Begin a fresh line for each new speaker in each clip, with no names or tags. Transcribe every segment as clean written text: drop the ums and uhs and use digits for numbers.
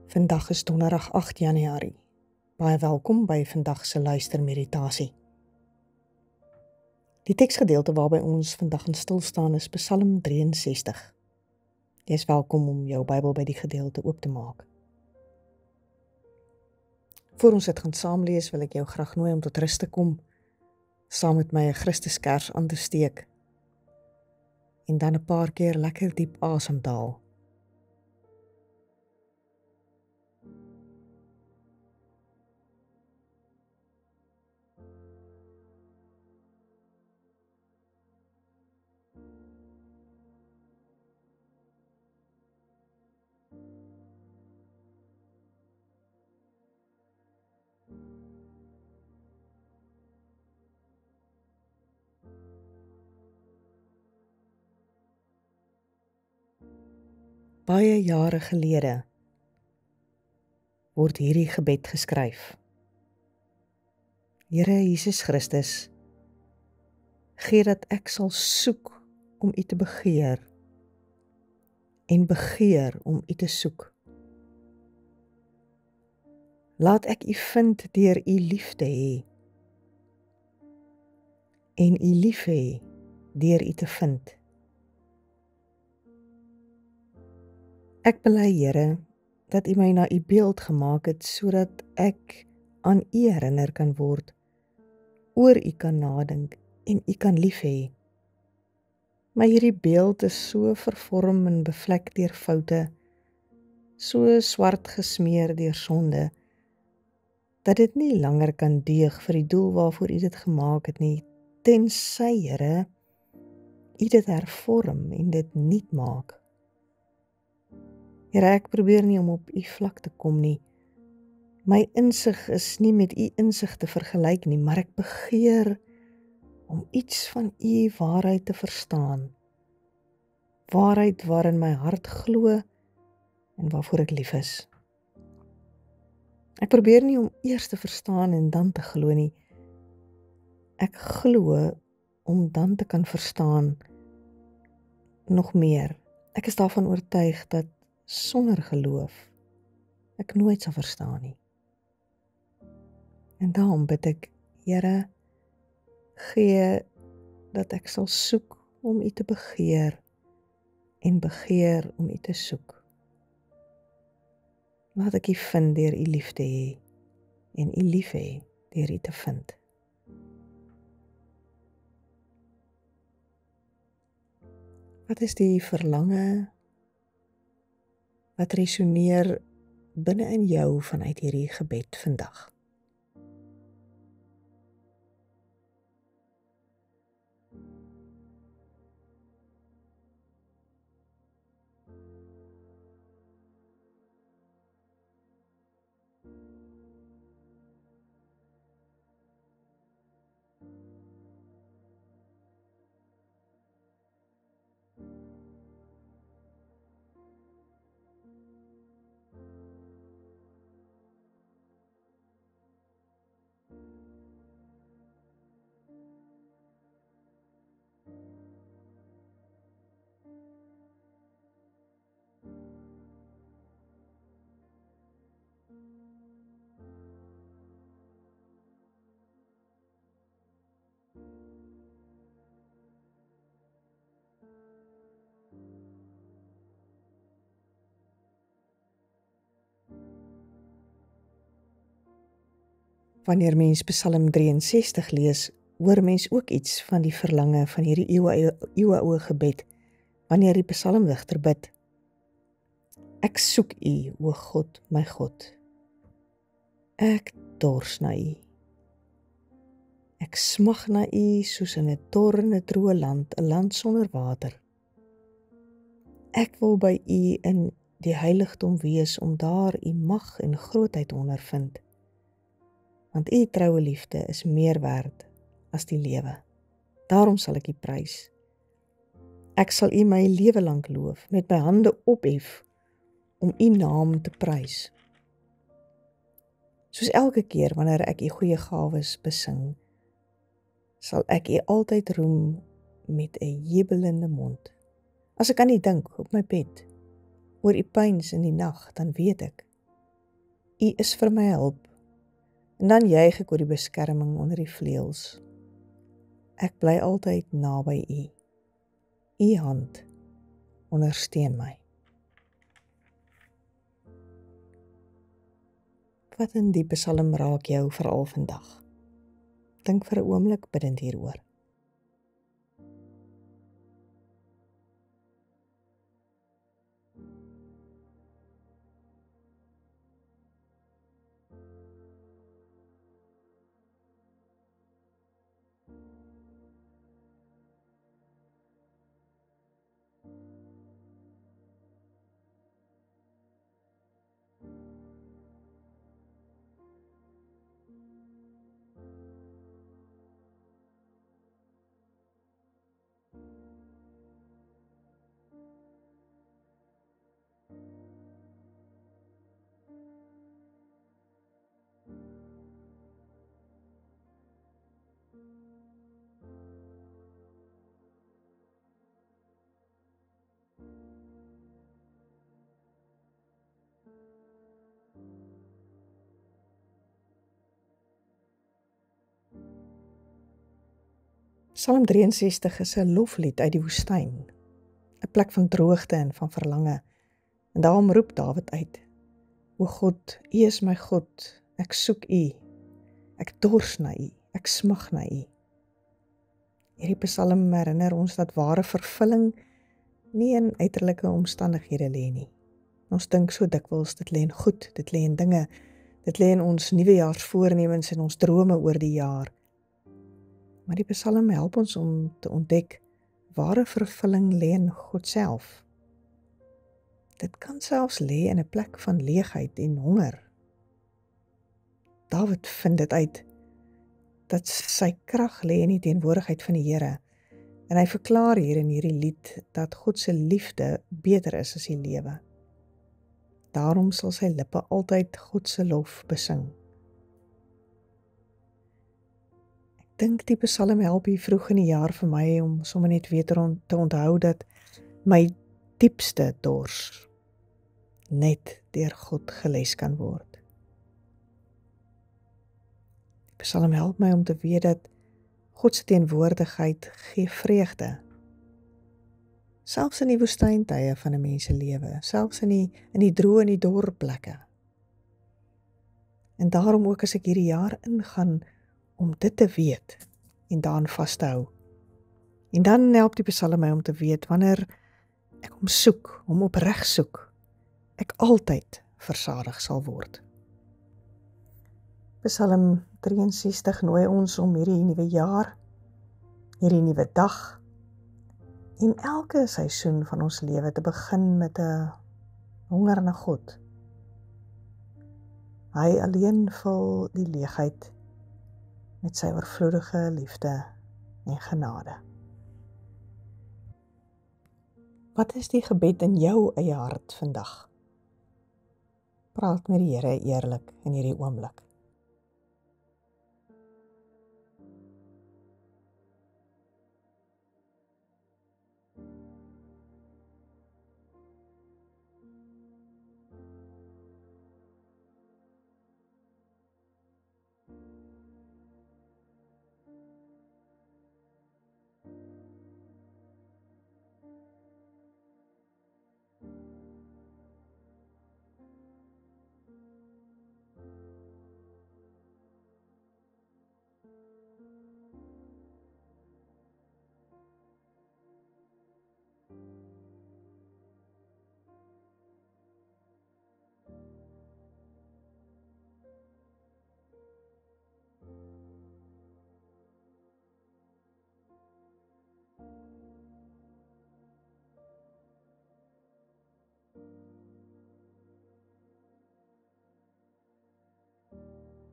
Vandag is donderdag 8 Januarie. Baie welkom by vandag se luistermeditasie. Die teksgedeelte waarby ons vandag in stil staan is Psalm 63. Jy is welkom om jou Bybel by die gedeelte oop te maak. Voor ons dit gaan saam lees, wil ek jou graag nooi om tot rus te kom, saam met my 'n Christuskers aan te steek en dan 'n paar keer lekker diep asemhaal. Baie jare gelede word hierdie gebed geskryf. Here Jesus Christus, gee dat ek sal soek om U te begeer en begeer om U te soek. Laat ek U vind deur U lief te hê en U lief hê deur U te vind. Ek bely, Here, dat U my na U beeld gemaak het, sodat ek aan U herinner kan word, oor U kan nadink en U kan lief hê. Maar hierdie beeld is so vervorm en bevlek deur foute, so swart gesmeer deur sonde, dat dit nie langer kan deug vir die doel waarvoor U dit gemaak het nie, tensy, Here, U dit hervorm en dit nuut maak. Here, ek probeer nie om op U vlak te kom nie. My insig is nie met U insig te vergelyk nie, maar ek begeer om iets van U waarheid te verstaan. Waarheid waarin my hart glo en waarvoor ek lief is. Ek probeer nie om eers te verstaan en dan te glo nie. Ek glo om dan te kan verstaan. Nog meer, ek is daarvan oortuig dat sonder geloof ek nooit sal verstaan nie. En daarom bid ek, Here, gee dat ek sal soek om U te begeer en begeer om U te soek. Laat ek U vind deur U lief te hê en U lief hê deur U te vind. Wat is die verlange wat resoneer binne in jou vanuit hierdie gebed vandag? Wanneer mens Psalm 63 lees, hoor mens ook iets van die verlange van hierdie eeueoue gebed, wanneer die psalmdigter bid. Ek soek U, o God, my God. Ek dors na U. Ek smag na U soos in 'n dor en 'n droë land, 'n land sonder water. Ek wil by U in die heiligdom wees om daar U mag en grootheid ondervind. Want U troue liefde is meer werd as die lewe. Daarom sal ek U prys. Ek sal U my lewe lank loof, met my hande ophef om U naam te prys. Soos elke keer wanneer ek U goeie gawes besing, sal ek U altyd roem met 'n jubelende mond. As ek aan U dink op my bed, oor U pyns in die nag, dan weet ek, U is vir my hulp. En dan juig ek oor die beskerming onder die vleuels. Ek bly altyd naby U. U hand ondersteun my. Wat in die Psalm raak jou veral vandag? Dink vir 'n oomblik bidtend hieroor. Psalm 63 is 'n loflied uit die woestyn, 'n plek van droogte en van verlange. En daarom roep Dawid uit: O God, U is my God, ek soek U, ek dors na U, ek smag na U. Hierdie Psalm herinner ons dat ware vervulling nie in uiterlike omstandighede lê nie. Ons dink so dikwels dit lê in goed, dit lê in dinge, dit lê in ons nuwejaarsvoornemens en ons drome oor die jaar. Maar die Psalm help ons om te ontdek ware vervulling lê in God self. Dit kan selfs lê in 'n plek van leegheid en honger. Dawid vind dit uit dat sy krag lê in die teenwoordigheid van die Here. En hy verklaar hier in hierdie lied dat God se liefde beter is as die lewe. Daarom sal sy lippe altyd God se lof besing. Ek dink die Psalm help hier vroeg in die jaar vir my om sommer net weer te onthou dat my diepste dors net deur God geles kan word. Die Psalm help my om te weet dat God se teenwoordigheid gee vreugde. Selfs in die woestyntye van 'n mens se lewe, selfs in die droë en die dor plekke. En daarom ook as ek hierdie jaar ingaan om dit te weet en daaraan vas te hou. En dan help die Psalm my om te weet wanneer ek hom soek, hom opreg soek, ek altyd versadig sal word. Psalm 63 nooi ons om hierdie nuwe jaar, hierdie nuwe dag en elke seisoen van ons lewe te begin met 'n honger na God. Hy alleen vul die leegheid met sy oorvloedige liefde en genade. Wat is die gebed in jou eie hart vandag? Praat met die Here eerlik in hierdie oomblik.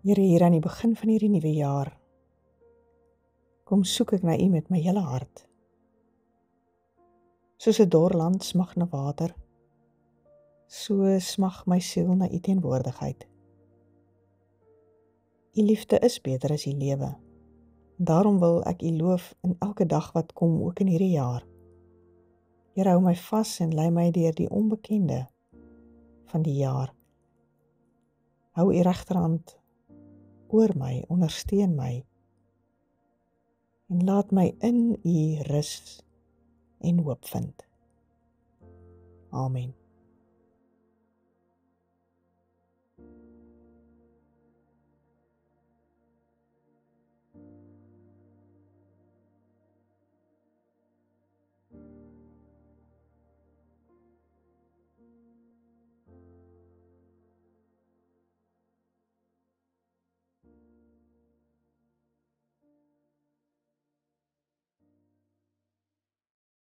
Here, hier aan die begin van hierdie nuwe jaar, kom soek ek na U met my hele hart. Soos 'n dor land smag na water, so smag my siel na U teenwoordigheid. U liefde is beter as die lewe. Daarom wil ek U loof in elke dag wat kom, ook in hierdie jaar. Here, hou my vas en lei my deur die onbekende van die jaar. Hou u regterhand oor my, ondersteun my en laat my in u rus en hoop vind. Amen.